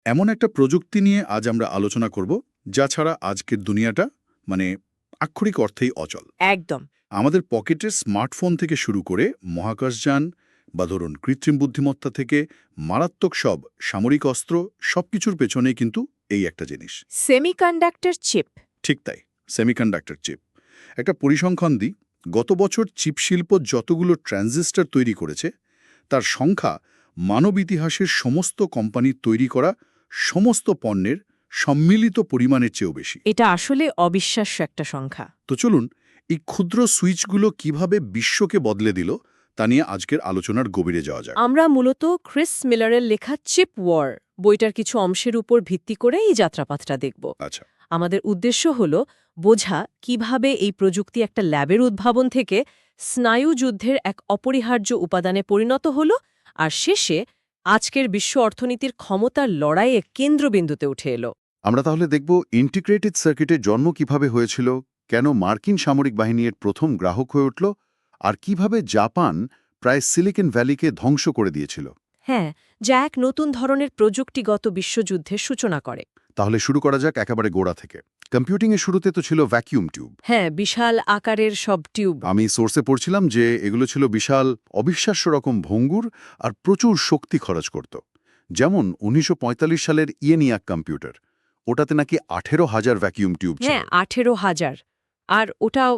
এমন একটা প্রযুক্তি নিয়ে আজ আমরা আলোচনা করব যা ছাড়া আজকের দুনিয়াটা মানে আক্ষরিক অর্থেই অচল। একদম। আমাদের পকেটের স্মার্টফোন থেকে শুরু করে মহাকাশযান বা ধরুন কৃত্রিম বুদ্ধিমত্তা থেকে মারাত্মক সব সামরিক অস্ত্র সবকিছুর পেছনেই কিন্তু এই একটা জিনিস। Semiconductor chip. ঠিক তাই, সেমিকন্ডাক্টর চিপ। একটা পরিসংখ্যান দিই, গত বছর চিপ শিল্প যতগুলো ট্রানজিস্টর তৈরি করেছে তার সংখ্যা মানব ইতিহাসের সমস্ত কোম্পানির তৈরি করা সমস্ত পণ্যের সম্মিলিত পরিমাণের চেয়েও বেশি। এটা আসলে অবিশ্বাস্য একটা সংখ্যা। তো চলুন এই ক্ষুদ্র সুইচগুলো কিভাবে বিশ্বকে বদলে দিল তা নিয়ে আজকের আলোচনার গভীরে যাওয়া যাক। আমরা মূলত ক্রিস মিলারের লেখা চিপ ওয়ার বইটার কিছু অংশের উপর ভিত্তি করে এই যাত্রাপাতটা দেখব। আচ্ছা, আমাদের উদ্দেশ্য হল বোঝা কিভাবে এই প্রযুক্তি একটা ল্যাবের উদ্ভাবন থেকে স্নায়ুযুদ্ধের এক অপরিহার্য উপাদানে পরিণত হল, আর শেষে আজকের বিশ্ব অর্থনীতির ক্ষমতার লড়াইয়ে কেন্দ্রবিন্দুতে উঠে এলো। আমরা তাহলে দেখব ইন্টিগ্রেটেড সার্কিটের জন্ম কিভাবে হয়েছিল, কেন মার্কিন সামরিক বাহিনী এর প্রথম গ্রাহক হয়ে উঠল, আর কিভাবে জাপান প্রায় সিলিকন ভ্যালিকে ধ্বংস করে দিয়েছিল। হ্যাঁ, যা এক নতুন ধরনের প্রযুক্তিগত বিশ্বযুদ্ধের সূচনা করে। তাহলে শুরু করা যাক একেবারে গোড়া থেকে। কম্পিউটিংয়ের শুরুতে তো ছিল ভ্যাকিউম টিউব। হ্যাঁ, বিশাল আকারের সব টিউব। আমি সোর্সে পড়ছিলাম যে এগুলো ছিল বিশাল, অবিশ্বাস্য রকম ভঙ্গুর আর প্রচুর শক্তি খরচ করত। যেমন 1945 সালের ইয়েনিয়াক কম্পিউটার, ওটাতে নাকি 18,000 ভ্যাকিউম টিউব ছিল। হ্যাঁ, 18,000। আর ওটাও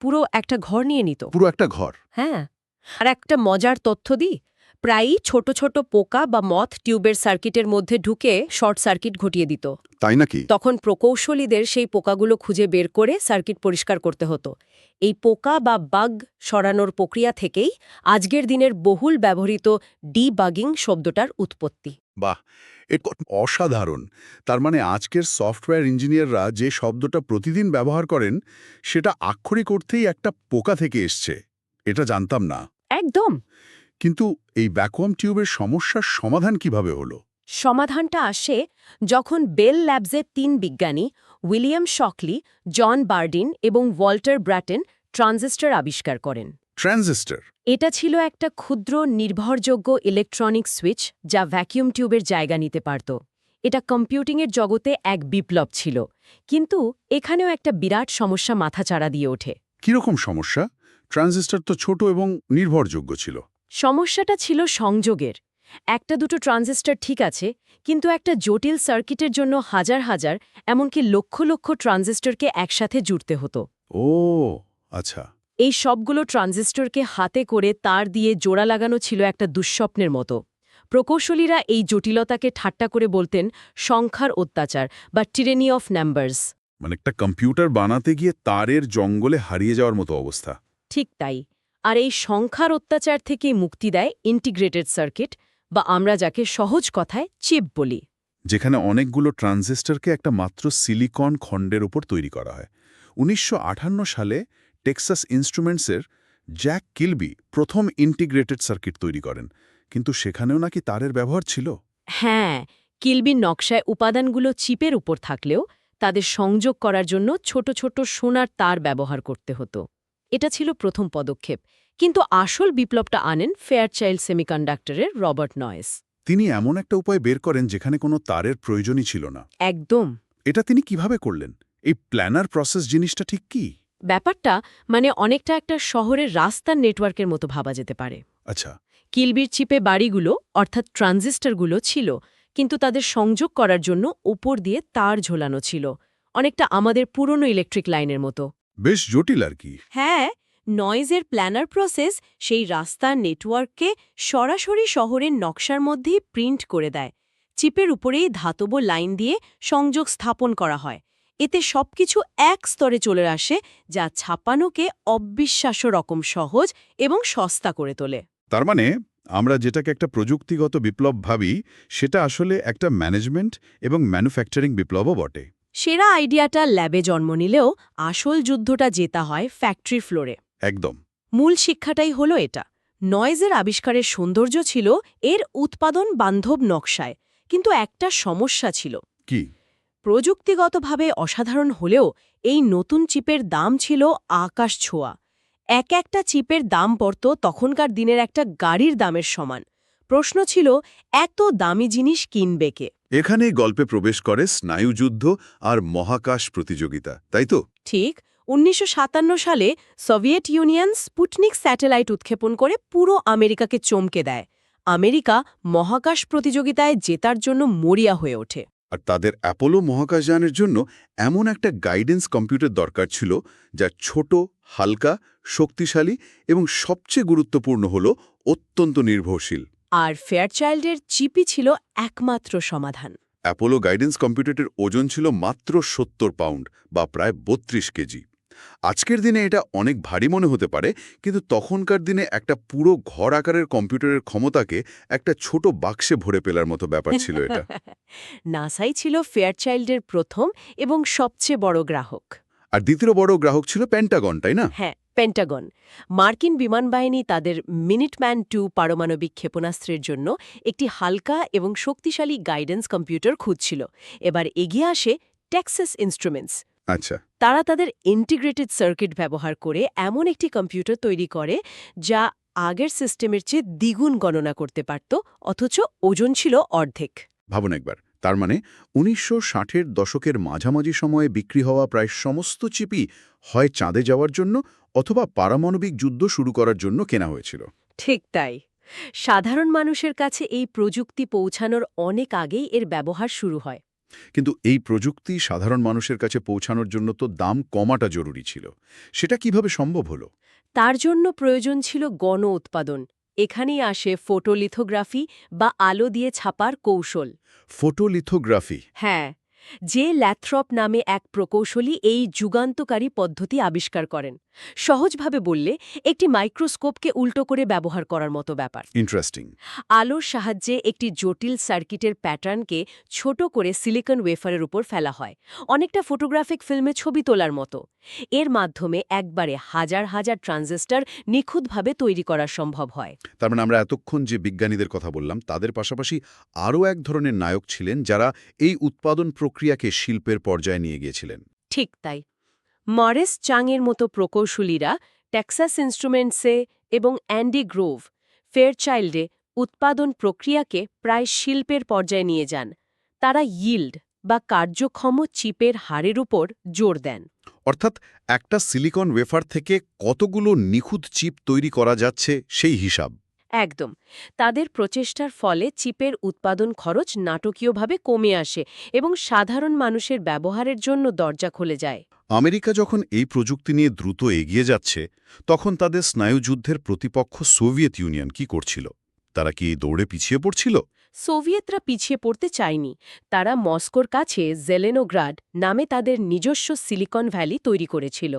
পুরো একটা ঘর নিয়ে নিত। পুরো একটা ঘর। হ্যাঁ, আর একটা মজার তথ্য দিই, প্রায়ই ছোট ছোট পোকা বা মথ টিউবের সার্কিটের মধ্যে ঢুকে শর্ট সার্কিট ঘটিয়ে দিত। তাই নাকি? তখন প্রকৌশলীদের সেই পোকাগুলো খুঁজে বের করে সার্কিট পরিষ্কার করতে হতো। এই পোকা বা বাগ সরানোর প্রক্রিয়া থেকেই আজকের দিনের বহুল ব্যবহৃত ডিবাগিং শব্দটার উৎপত্তি। বাহ, এটা অসাধারণ। তার মানে আজকের সফটওয়্যার ইঞ্জিনিয়াররা যে শব্দটা প্রতিদিন ব্যবহার করেন সেটা আক্ষরিক অর্থেই একটা পোকা থেকে এসছে। এটা জানতাম না। একদম। কিন্তু এই ভ্যাকুয়াম টিউবের সমস্যার সমাধান কিভাবে হলো? সমাধানটা আসে যখন বেল ল্যাবসের 3 বিজ্ঞানী উইলিয়াম শকলি, জন বার্ডিন এবং ওয়াল্টার ব্র্যাটেন ট্রানজিস্টর আবিষ্কার করেন। ট্রানজিস্টর? এটা ছিল একটা ক্ষুদ্র নির্ভরযোগ্য ইলেকট্রনিক সুইচ যা ভ্যাকিউম টিউবের জায়গা নিতে পারত। এটা কম্পিউটিংয়ের জগতে এক বিপ্লব ছিল, কিন্তু এখানেও একটা বিরাট সমস্যা মাথাচাড়া দিয়ে ওঠে। কিরকম সমস্যা? ট্রানজিস্টর তো ছোট এবং নির্ভরযোগ্য ছিল। সমস্যাটা ছিল সংযোগের। একটা দুটো ট্রানজিস্টর ঠিক আছে, কিন্তু একটা জটিল সার্কিটের জন্য হাজার হাজার, এমনকি লক্ষ লক্ষ ট্রানজিস্টরকে একসাথে জুড়তে হতো। ও আচ্ছা। এই সবগুলো ট্রানজিস্টরকে হাতে করে তার দিয়ে জোড়া লাগানো ছিল একটা দুঃস্বপ্নের মতো। প্রকৌশলীরা এই জটিলতাকে ঠাট্টা করে বলতেন সংখ্যার অত্যাচার বা টিরেনি অফ নাম্বারস। মানে একটা কম্পিউটার বানাতে গিয়ে তারের জঙ্গলে হারিয়ে যাওয়ার মতো অবস্থা। ঠিক তাই। আর এই সংখ্যার অত্যাচার থেকেই মুক্তি দেয় ইন্টিগ্রেটেড সার্কিট, বা আমরা যাকে সহজ কথায় চিপ বলি। যেখানে অনেকগুলো ট্রানজিস্টরকে একটা মাত্র সিলিকন খণ্ডের উপর তৈরি করা হয়। 1958 সালে টেক্সাস ইনস্ট্রুমেন্টসের জ্যাক কিলবি প্রথম ইন্টিগ্রেটেড সার্কিট তৈরি করেন, কিন্তু সেখানেও নাকি তারের ব্যবহার ছিল। হ্যাঁ, কিলবির নকশায় উপাদানগুলো চিপের উপর থাকলেও তাদের সংযোগ করার জন্য ছোট ছোট সোনার তার ব্যবহার করতে হতো। এটা ছিল প্রথম পদক্ষেপ, কিন্তু আসল বিপ্লবটা আনেন ফেয়ারচাইল্ড সেমিকন্ডাক্টরের রবার্ট নয়েস। তিনি এমন একটা উপায় বের করেন যেখানে কোনো তারের প্রয়োজনই ছিল না। একদম। এটা তিনি কিভাবে করলেন? এই প্ল্যানার প্রসেস জিনিসটা ঠিক কি? ব্যাপারটা অনেকটা একটা শহরের রাস্তার নেটওয়ার্কের মতো ভাবা যেতে পারে। আচ্ছা। কিলবির চিপে বাড়িগুলো অর্থাৎ ট্রানজিস্টরগুলো ছিল, কিন্তু তাদের সংযোগ করার জন্য উপর দিয়ে তার ঝোলানো ছিল, অনেকটা আমাদের পুরনো ইলেকট্রিক লাইনের মতো। বেশ জটিল আর কি। হ্যাঁ, নয়েজের প্ল্যানার প্রসেস সেই রাস্তার নেটওয়ার্ককে সরাসরি শহরের নকশার মধ্যেই প্রিন্ট করে দেয়। চিপের উপরেই ধাতব লাইন দিয়ে সংযোগ স্থাপন করা হয়। এতে সবকিছু এক স্তরে চলে আসে, যা ছাপানোকে অবিশ্বাস্য রকম সহজ এবং সস্তা করে তোলে। তার মানে আমরা যেটাকে একটা প্রযুক্তিগত বিপ্লব ভাবি সেটা আসলে একটা ম্যানেজমেন্ট এবং ম্যানুফ্যাকচারিং বিপ্লবও বটে। সেরা আইডিয়াটা ল্যাবে জন্ম নিলেও আসল যুদ্ধটা জেতা হয় ফ্যাক্টরি ফ্লোরে। একদম। মূল শিক্ষাটাই হলো এটা। নয়েজের আবিষ্কারের সৌন্দর্য ছিল এর উৎপাদন বান্ধব নকশায়, কিন্তু একটা সমস্যা ছিল। কি? প্রযুক্তিগতভাবে অসাধারণ হলেও এই নতুন চিপের দাম ছিল আকাশ ছোঁয়া। একটা চিপের দাম পড়ত তখনকার দিনের একটা গাড়ির দামের সমান। প্রশ্ন ছিল এত দামি জিনিস কিনবে কে? এখানেই গল্পে প্রবেশ করে স্নায়ুযুদ্ধ আর মহাকাশ প্রতিযোগিতা, তাই তো? ঠিক ১৯৫৭ সালে সোভিয়েত ইউনিয়ন স্পুটনিক স্যাটেলাইট উৎক্ষেপণ করে পুরো আমেরিকাকে চমকে দেয়। আমেরিকা মহাকাশ প্রতিযোগিতায় জেতার জন্য মরিয়া হয়ে ওঠে। আর তাদের অ্যাপোলো মহাকাশযানের জন্য এমন একটা গাইডেন্স কম্পিউটার দরকার ছিল যা ছোট, হালকা, শক্তিশালী এবং সবচেয়ে গুরুত্বপূর্ণ হল অত্যন্ত নির্ভরশীল। আর ফেয়ারচাইল্ডের চিপই ছিল একমাত্র সমাধান। অ্যাপোলো গাইডেন্স কম্পিউটারের ওজন ছিল মাত্র ৭০ পাউন্ড বা প্রায় ৩২ কেজি। আজকের দিনে এটা অনেক ভারী মনে হতে পারে, কিন্তু তখনকার দিনে একটা পুরো ঘর আকারের কম্পিউটারের ক্ষমতাকে একটা ছোট বাক্সে ভরে ফেলার মতো ব্যাপার ছিল এটা। নাসাই ছিল ফেয়ারচাইল্ডের প্রথম এবং সবচেয়ে বড় গ্রাহক। আর দ্বিতীয় বড় গ্রাহক ছিল পেন্টাগন, তাই না? হ্যাঁ, পেন্টাগন। মার্কিন বিমানবাহিনী তাদের মিনিটম্যান ২ পারমাণবিক ক্ষেপণাস্ত্রের জন্য একটি হালকা এবং শক্তিশালী গাইডেন্স কম্পিউটার খুঁজছিল। এবার এগিয়ে আসে টেক্সাস ইনস্ট্রুমেন্টস। আচ্ছা। তারা তাদের ইন্টিগ্রেটেড সার্কিট ব্যবহার করে এমন একটি কম্পিউটার তৈরি করে যা আগের সিস্টেমের চেয়ে দ্বিগুণ গণনা করতে পারত, অথচ ওজন ছিল অর্ধেক। ভাবুন একবার, তার মানে ১৯৬০-এর দশকের মাঝামাঝি সময়ে বিক্রি হওয়া প্রায় সমস্ত চিপই হয় চাঁদে যাওয়ার জন্য অথবা পারমাণবিক যুদ্ধ শুরু করার জন্য কেনা হয়েছিল। ঠিক তাই। সাধারণ মানুষের কাছে এই প্রযুক্তি পৌঁছানোর অনেক আগেই এর ব্যবহার শুরু হয়। কিন্তু এই প্রযুক্তি সাধারণ মানুষের কাছে পৌঁছানোর জন্য তো দাম কমাটা জরুরি ছিল। সেটা কিভাবে সম্ভব হলো? তার জন্য প্রয়োজন ছিল গণ উৎপাদন। এখানেই আসে ফটোলিথোগ্রাফি বা আলো দিয়ে ছাপার কৌশল। ফটোলিথোগ্রাফি। হ্যাঁ, যে ল্যাথ্রপ নামে এক প্রকৌশলী এই যুগান্তকারী পদ্ধতি আবিষ্কার করেন। সহজভাবে বললে একটি মাইক্রোস্কোপকে উল্টো করে ব্যবহার করার মতো ব্যাপার। ইন্টারেস্টিং। আলোর সাহায্যে একটি জটিল সার্কিটের প্যাটার্নকে ছোট করে সিলিকন ওয়েফারের উপর ফেলা হয়, অনেকটা ফটোগ্রাফিক ফিল্মে ছবি তোলার মতো। এর মাধ্যমে একবারে হাজার হাজার ট্রানজিস্টর নিখুঁতভাবে তৈরি করা সম্ভব হয়। তার মানে আমরা এতক্ষণ যে বিজ্ঞানীদের কথা বললাম তাদের পাশাপাশি আরও এক ধরনের নায়ক ছিলেন যারা এই উৎপাদন প্রক্রিয়াকে শিল্পের পর্যায়ে নিয়ে গিয়েছিলেন। ঠিক তাই। মরিস চাংয়ের মতো প্রকৌশলীরা টেক্সাস ইনস্ট্রুমেন্টসে এবং অ্যান্ডি গ্রোভ ফেয়ারচাইল্ডে উৎপাদন প্রক্রিয়াকে প্রায় শিল্পের পর্যায়ে নিয়ে যান। তারা yield বা কার্যক্ষম চিপের হারের উপর জোর দেন। অর্থাৎ একটা সিলিকন ওয়েফার থেকে কতগুলো নিখুঁত চিপ তৈরি করা যাচ্ছে সেই হিসাব। একদম। তাদের প্রচেষ্টার ফলে চিপের উৎপাদন খরচ নাটকীয়ভাবে কমে আসে এবং সাধারণ মানুষের ব্যবহারের জন্য দরজা খুলে যায়। আমেরিকা যখন এই প্রযুক্তি নিয়ে দ্রুত এগিয়ে যাচ্ছে, তখন তাদের স্নায়ুযুদ্ধের প্রতিপক্ষ সোভিয়েত ইউনিয়ন কি করছিল? তারা কি দৌড়ে পিছিয়ে পড়ছিল? সোভিয়েতরা পিছিয়ে পড়তে চায়নি। তারা মস্কোর কাছে জেলেনোগ্রাড নামে তাদের নিজস্ব সিলিকন ভ্যালি তৈরি করেছিল।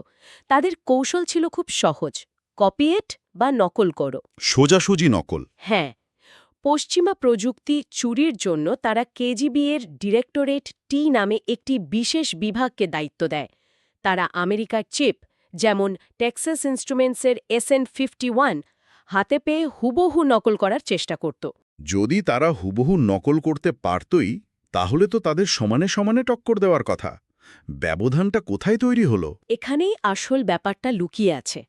তাদের কৌশল ছিল খুব সহজ, কপিয়েট বা নকল করো। সোজাসুজি নকল। হ্যাঁ, পশ্চিমা প্রযুক্তি চুরির জন্য তারা কেজিবি এর ডিরেক্টরেট টি নামে একটি বিশেষ বিভাগকে দায়িত্ব দেয়। তারা আমেরিকার চিপ, যেমন টেক্সাস ইনস্ট্রুমেন্টসের SN51 হাতে পেয়ে হুবহু নকল করার চেষ্টা করত। যদি তারা হুবহু নকল করতে পারতই, তাহলে তো তাদের সমানে সমানে টক্কর দেওয়ার কথা। ব্যবধানটা কোথায় তৈরি হলো? এখানেই আসল ব্যাপারটা লুকিয়ে আছে।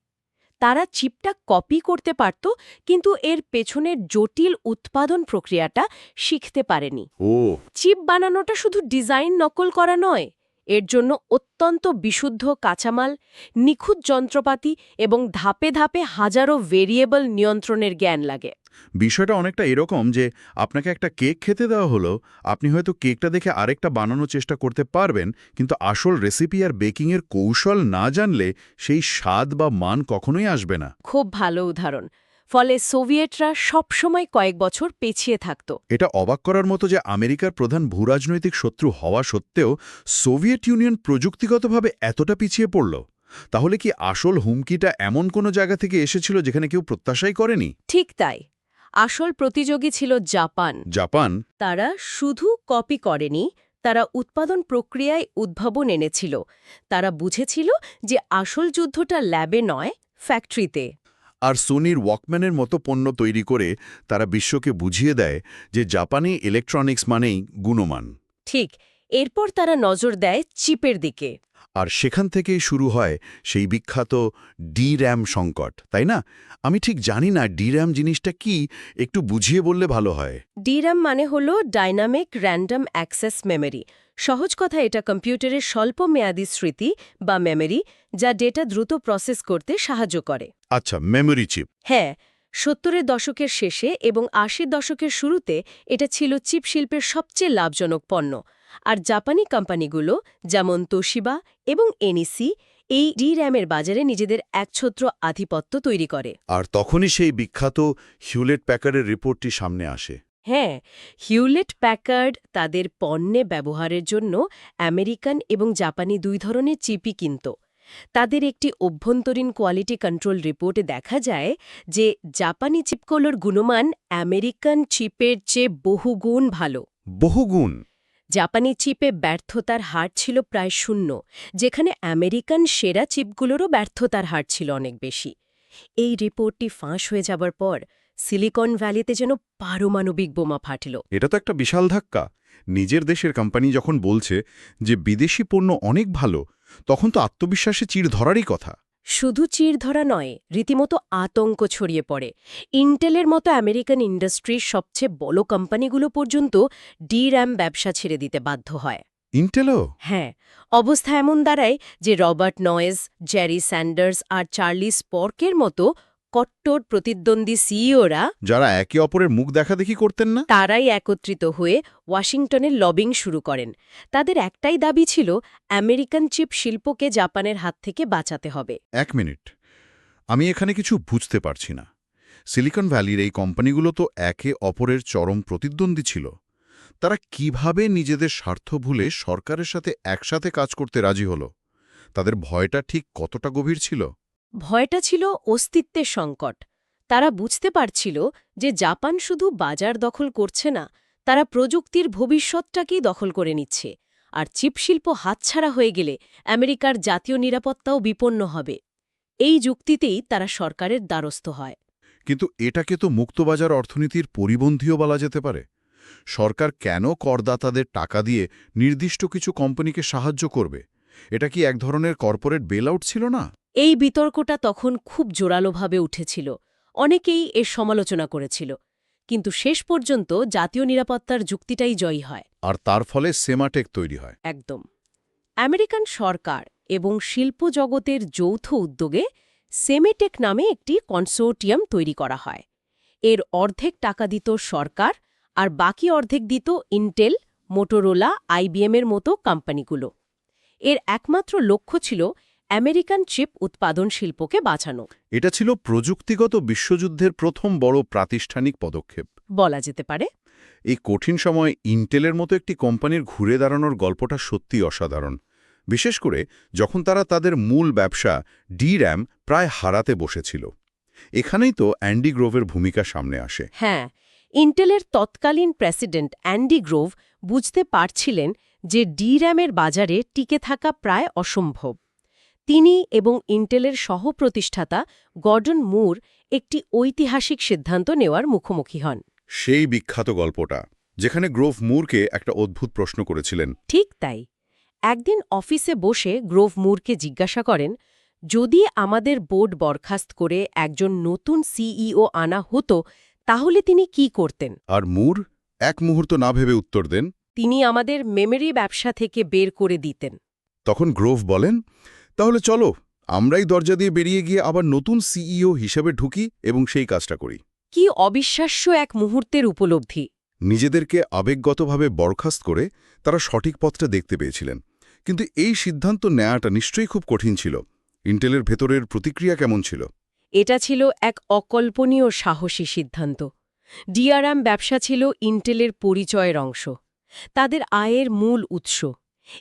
তারা চিপটা কপি করতে পারত, কিন্তু এর পেছনের জটিল উৎপাদন প্রক্রিয়াটা শিখতে পারেনি। ও, চিপ বানানোটা শুধু ডিজাইন নকল করা নয়, এর জন্য অত্যন্ত বিশুদ্ধ কাঁচামাল, নিখুঁত যন্ত্রপাতি এবং ধাপে ধাপে হাজারো ভেরিয়েবল নিয়ন্ত্রণের জ্ঞান লাগে। বিষয়টা অনেকটা এরকম যে আপনাকে একটা কেক খেতে দেওয়া হলো, আপনি হয়তো কেকটা দেখে আরেকটা বানানোর চেষ্টা করতে পারবেন, কিন্তু আসল রেসিপি আর বেকিংয়ের কৌশল না জানলে সেই স্বাদ বা মান কখনোই আসবে না। খুব ভালো উদাহরণ। ফলে সোভিয়েতরা সবসময় কয়েক বছর পেছিয়ে থাকত। এটা অবাক করার মতো যে আমেরিকার প্রধান ভূরাজনৈতিক শত্রু হওয়া সত্ত্বেও সোভিয়েত ইউনিয়ন প্রযুক্তিগতভাবে এতটা পিছিয়ে পড়ল। তাহলে কি আসল হুমকিটা এমন কোনো জায়গা থেকে এসেছিল যেখানে কেউ প্রত্যাশাই করেনি? ঠিক তাই। আসল প্রতিযোগী ছিল জাপান। জাপান? তারা শুধু কপি করেনি, তারা উৎপাদন প্রক্রিয়ায় উদ্ভাবন এনেছিল। তারা বুঝেছিল যে আসল যুদ্ধটা ল্যাবে নয়, ফ্যাক্টরিতে। আর সোনির ওয়াকম্যানের মতো পণ্য তৈরি করে তারা বিশ্বকে বুঝিয়ে দেয় যে জাপানি ইলেকট্রনিক্স মানেই গুণমান। ঠিক। এরপর তারা নজর দেয় চিপের দিকে। আর সেখান থেকেই শুরু হয় সেই বিখ্যাত DRAM সংকট, তাই না? আমি ঠিক জানি না DRAM জিনিসটা কি, একটু বুঝিয়ে বললে ভালো হয়। DRAM মানে হলো ডাইনামিক র্যান্ডম অ্যাক্সেস মেমরি। সহজ কথা, এটা কম্পিউটারের স্বল্পমেয়াদী স্মৃতি বা মেমরি, যা ডেটা দ্রুত প্রসেস করতে সাহায্য করে। আচ্ছা, মেমরি চিপ। হ্যাঁ, ৭০-এর দশকের শেষে এবং ৮০-এর দশকের শুরুতে এটা ছিল চিপ শিল্পের সবচেয়ে লাভজনক পণ্য। আর জাপানি কোম্পানিগুলো যেমন তোশিবা এবং এনইসি এই DRAM-এর বাজারে নিজেদের একছত্র আধিপত্য তৈরি করে। আর তখনই সেই বিখ্যাত হিউলেট প্যাকার্ডের রিপোর্টটি সামনে আসে। হ্যাঁ, হিউলেট প্যাকার্ড তাদের পণ্যে ব্যবহারের জন্য আমেরিকান এবং জাপানি দুই ধরনের চিপই কিনত। তাদের একটি অভ্যন্তরীণ কোয়ালিটি কন্ট্রোল রিপোর্টে দেখা যায় যে জাপানি চিপগুলোর গুণমান আমেরিকান চিপের চেয়ে বহুগুণ ভালো। বহুগুণ? জাপানি চিপে ব্যর্থতার হার ছিল প্রায় 0, যেখানে আমেরিকান সেরা চিপগুলোরও ব্যর্থতার হার ছিল অনেক বেশি। এই রিপোর্টটি ফাঁস হয়ে যাবার পর সিলিকন ভ্যালিতে যেন পারমাণবিক বোমা ফাটল। এটা তো একটা বিশাল ধাক্কা। নিজের দেশের কোম্পানি যখন বলছে যে বিদেশি পণ্য অনেক ভালো, তখন তো আত্মবিশ্বাসে চিড় ধরারই কথা। শুধু চির ধরা নয়, রীতিমতো আতঙ্ক ছড়িয়ে পড়ে। ইন্টেলের মতো আমেরিকান ইন্ডাস্ট্রির সবচেয়ে বড় কোম্পানিগুলো পর্যন্ত DRAM ব্যবসা ছেড়ে দিতে বাধ্য হয়। ইন্টেলও? হ্যাঁ, অবস্থা এমন দাঁড়ায় যে রবার্ট নয়েজ, জেরি স্যান্ডার্স আর চার্লি স্পর্কের মতো কট্টর প্রতিদ্বন্দ্বী সিইওরা, যারা একে অপরের মুখ দেখাদেখি করতেন না, তারাই একত্রিত হয়ে ওয়াশিংটনে লবিং শুরু করেন। তাদের একটাই দাবি ছিল আমেরিকান চিপ শিল্পকে জাপানের হাত থেকে বাঁচাতে হবে। 1 মিনিট, আমি এখানে কিছু বুঝতে পারছি না। সিলিকন ভ্যালির এই কোম্পানিগুলো তো একে অপরের চরম প্রতিদ্বন্দ্বী ছিল। তারা কিভাবে নিজেদের স্বার্থ ভুলে সরকারের সাথে একসাথে কাজ করতে রাজি হলো? তাদের ভয়টা ঠিক কতটা গভীর ছিল? ভয়টা ছিল অস্তিত্বের সংকট। তারা বুঝতে পারছিল যে জাপান শুধু বাজার দখল করছে না, তারা প্রযুক্তির ভবিষ্যৎটাকেই দখল করে নিচ্ছে। আর চিপশিল্প হাতছাড়া হয়ে গেলে আমেরিকার জাতীয় নিরাপত্তাও বিপন্ন হবে। এই যুক্তিতেই তারা সরকারের দ্বারস্থ হয়। কিন্তু এটাকে তো মুক্তবাজার অর্থনীতির পরিপন্থীও বলা যেতে পারে। সরকার কেন করদাতাদের টাকা দিয়ে নির্দিষ্ট কিছু কোম্পানিকে সাহায্য করবে? এটা কি এক ধরনের কর্পোরেট বেলআউট ছিল না? এই বিতর্কটা তখন খুব জোরালোভাবে উঠেছিল। অনেকেই এর সমালোচনা করেছিল, কিন্তু শেষ পর্যন্ত জাতীয় নিরাপত্তার যুক্তিটাই জয়ী হয়। আর তার ফলে সেমাটেক তৈরি হয়। একদম। আমেরিকান সরকার এবং শিল্প জগতের যৌথ উদ্যোগে সেমেটেক নামে একটি কনসোর্টিয়াম তৈরি করা হয়। এর অর্ধেক টাকা দিত সরকার, আর বাকি অর্ধেক দিত ইন্টেল, মোটোরোলা, IBM-এর মতো কোম্পানিগুলো। এর একমাত্র লক্ষ্য ছিল আমেরিকান চিপ উৎপাদন শিল্পকে বাঁচানো। এটা ছিল প্রযুক্তিগত বিশ্বযুদ্ধের প্রথম বড় প্রাতিষ্ঠানিক পদক্ষেপ বলা যেতে পারে। এই কঠিন সময় ইন্টেলের মতো একটি কোম্পানির ঘুরে দাঁড়ানোর গল্পটা সত্যি অসাধারণ। বিশেষ করে যখন তারা তাদের মূল ব্যবসা DRAM প্রায় হারাতে বসেছিল। এখানেই তো অ্যান্ডি গ্রোভের ভূমিকা সামনে আসে। হ্যাঁ, ইন্টেলের তৎকালীন প্রেসিডেন্ট অ্যান্ডি গ্রোভ বুঝতে পারছিলেন যে DRAM-এর বাজারে টিকে থাকা প্রায় অসম্ভব। তিনি এবং ইন্টেলের সহ-প্রতিষ্ঠাতা গর্ডন মুর একটি ঐতিহাসিক সিদ্ধান্ত নেওয়ার মুখোমুখি হন। সেই বিখ্যাত গল্পটা, যেখানে গ্রোভ মুরকে একটা অদ্ভুত প্রশ্ন করেছিলেন। ঠিক তাই। একদিন অফিসে বসে গ্রোভ মুরকে জিজ্ঞাসা করেন, যদি আমাদের বোর্ড বরখাস্ত করে একজন নতুন CEO আনা হতো, তাহলে তিনি কি করতেন? আর মুর এক মুহূর্ত না ভেবে উত্তর দেন, তিনি আমাদের মেমরি ব্যবসা থেকে বের করে দিতেন। তখন গ্রোভ বলেন, তাহলে চলো আমরাই দরজা দিয়ে বেরিয়ে গিয়ে আবার নতুন CEO হিসেবে ঢুকি এবং সেই কাজটা করি। কি অবিশ্বাস্য এক মুহূর্তের উপলব্ধি! নিজেদেরকে আবেগগতভাবে বরখাস্ত করে তারা সঠিক পথটা দেখতে পেয়েছিলেন। কিন্তু এই সিদ্ধান্ত নেওয়াটা নিশ্চয়ই খুব কঠিন ছিল। ইন্টেলের ভেতরের প্রতিক্রিয়া কেমন ছিল? এটা ছিল এক অকল্পনীয় সাহসী সিদ্ধান্ত। DRAM ব্যবসা ছিল ইন্টেলের পরিচয়ের অংশ, তাদের আয়ের মূল উৎস।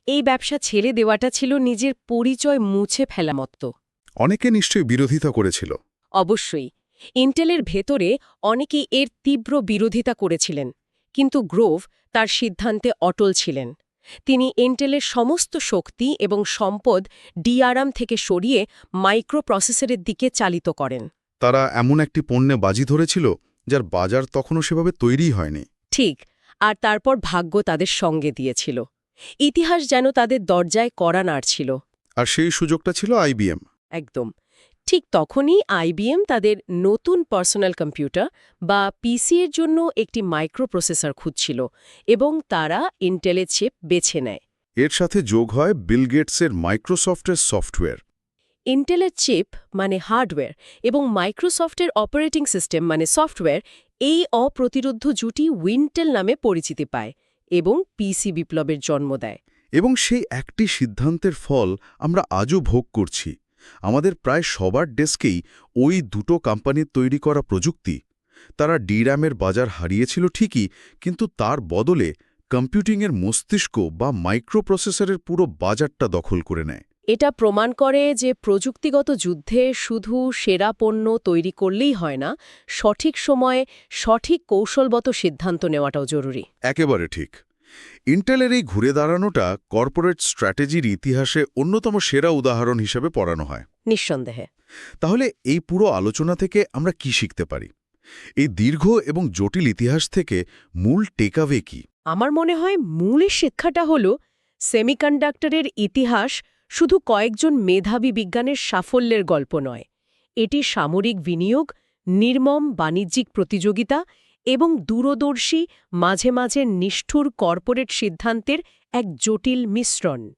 এই ব্যবসা ছেড়ে দেওয়াটা ছিল নিজের পরিচয় মুছে ফেলা মতো। অনেকে নিশ্চয়ই বিরোধিতা করেছিল। অবশ্যই, ইন্টেলের ভেতরে অনেকেই এর তীব্র বিরোধিতা করেছিলেন, কিন্তু গ্রোভ তার সিদ্ধান্তে অটল ছিলেন। তিনি ইন্টেলের সমস্ত শক্তি এবং সম্পদ DRAM থেকে সরিয়ে মাইক্রোপ্রসেসরের দিকে চালিত করেন। তারা এমন একটি পণ্যে বাজি ধরেছিল যার বাজার তখনও সেভাবে তৈরিই হয়নি। ঠিক, আর তারপর ভাগ্য তাদের সঙ্গে দিয়েছিল। ইতিহাস যেন তাদের দরজায় কড়া নাড়ছিল। আর সেই সুযোগটা ছিল আইবিএম। একদম ঠিক তখনই আইবিএম তাদের নতুন পার্সোনাল কম্পিউটার বা পিসি এর জন্য একটি মাইক্রোপ্রসেসর খুঁজছিল এবং তারা ইন্টেলের চিপ বেছে নেয়। এর সাথে যোগ হয় বিল গেটসের মাইক্রোসফটের সফটওয়্যার। ইন্টেলের চিপ মানে হার্ডওয়্যার এবং মাইক্রোসফটের অপারেটিং সিস্টেম মানে সফটওয়্যার, এই অপ্রতিরোধ্য জুটি উইন্টেল নামে পরিচিতি পায় এবং পিসি বিপ্লবের জন্ম দেয়। এবং সেই একটি সিদ্ধান্তের ফল আমরা আজও ভোগ করছি। আমাদের প্রায় সবার ডেস্কেই ওই দুটো কোম্পানির তৈরি করা প্রযুক্তি। তারা ডির্যামের বাজার হারিয়েছিল ঠিকই, কিন্তু তার বদলে কম্পিউটিংয়ের মস্তিষ্ক বা মাইক্রোপ্রসেসরের পুরো বাজারটা দখল করে নেয়। এটা প্রমাণ করে যে প্রযুক্তিগত যুদ্ধে শুধু সেরা পণ্য তৈরি করলেই হয় না, সঠিক সময়ে সঠিক কৌশলগত সিদ্ধান্ত নেওয়াটাও জরুরি। একেবারে ঠিক। ইন্টেলের এই ঘুরে দাঁড়ানোটা কর্পোরেট স্ট্র্যাটেজির ইতিহাসে অন্যতম সেরা উদাহরণ হিসেবে পড়ানো হয়। নিঃসন্দেহে। তাহলে এই পুরো আলোচনা থেকে আমরা কি শিখতে পারি? এই দীর্ঘ এবং জটিল ইতিহাস থেকে মূল টেকঅ্যাওয়ে কি? আমার মনে হয় মূল শিক্ষাটা হল সেমিকন্ডাক্টরের ইতিহাস শুধু কয়েকজন মেধাবী বিজ্ঞানের সাফল্যের গল্প নয়। এটি সামরিক বিনিয়োগ, নির্মম বাণিজ্যিক প্রতিযোগিতা এবং দূরদর্শী মাঝে মাঝে নিষ্ঠুর কর্পোরেট সিদ্ধান্তের এক জটিল মিশ্রণ।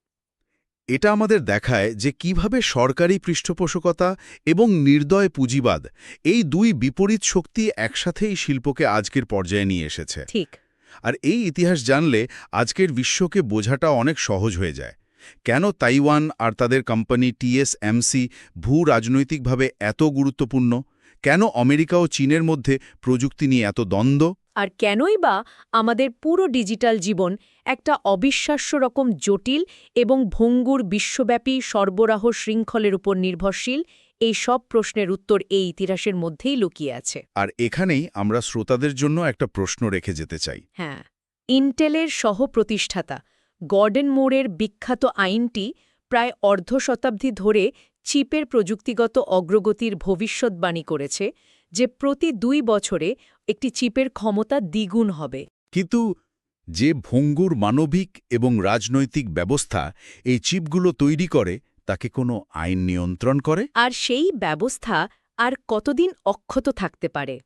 এটা আমাদের দেখায় যে কিভাবে সরকারি পৃষ্ঠপোষকতা এবং নির্দয় পুঁজিবাদ, এই দুই বিপরীত শক্তি একসাথেই শিল্পকে আজকের পর্যায়ে নিয়ে এসেছে। ঠিক। আর এই ইতিহাস জানলে আজকের বিশ্বকে বোঝাটা অনেক সহজ হয়ে যায়। কেন তাইওয়ান আর তাদের কোম্পানি TSMC ভূ-রাজনৈতিকভাবে এত গুরুত্বপূর্ণ? কেন আমেরিকা ও চীনের মধ্যে প্রযুক্তি নিয়ে এত দ্বন্দ্ব? আর কেনই বা আমাদের পুরো ডিজিটাল জীবন একটা অবিশ্বাস্য রকম জটিল এবং ভঙ্গুর বিশ্বব্যাপী সরবরাহ শৃঙ্খলের উপর নির্ভরশীল, এই সব প্রশ্নের উত্তর এই ইতিহাসের মধ্যেই লুকিয়ে আছে। আর এখানেই আমরা শ্রোতাদের জন্য একটা প্রশ্ন রেখে যেতে চাই। হ্যাঁ, ইন্টেলের সহ-প্রতিষ্ঠাতা গর্ডন মুরের বিখ্যাত আইনটি প্রায় অর্ধ শতাব্দী ধরে চিপের প্রযুক্তিগত অগ্রগতির ভবিষ্যৎবাণী করেছে যে প্রতি 2 বছরে একটি চিপের ক্ষমতা দ্বিগুণ হবে। কিন্তু যে ভঙ্গুর মানবিক এবং রাজনৈতিক ব্যবস্থা এই চিপগুলো তৈরি করে, তাকে কোনো আইন নিয়ন্ত্রণ করে? আর সেই ব্যবস্থা আর কতদিন অক্ষত থাকতে পারে?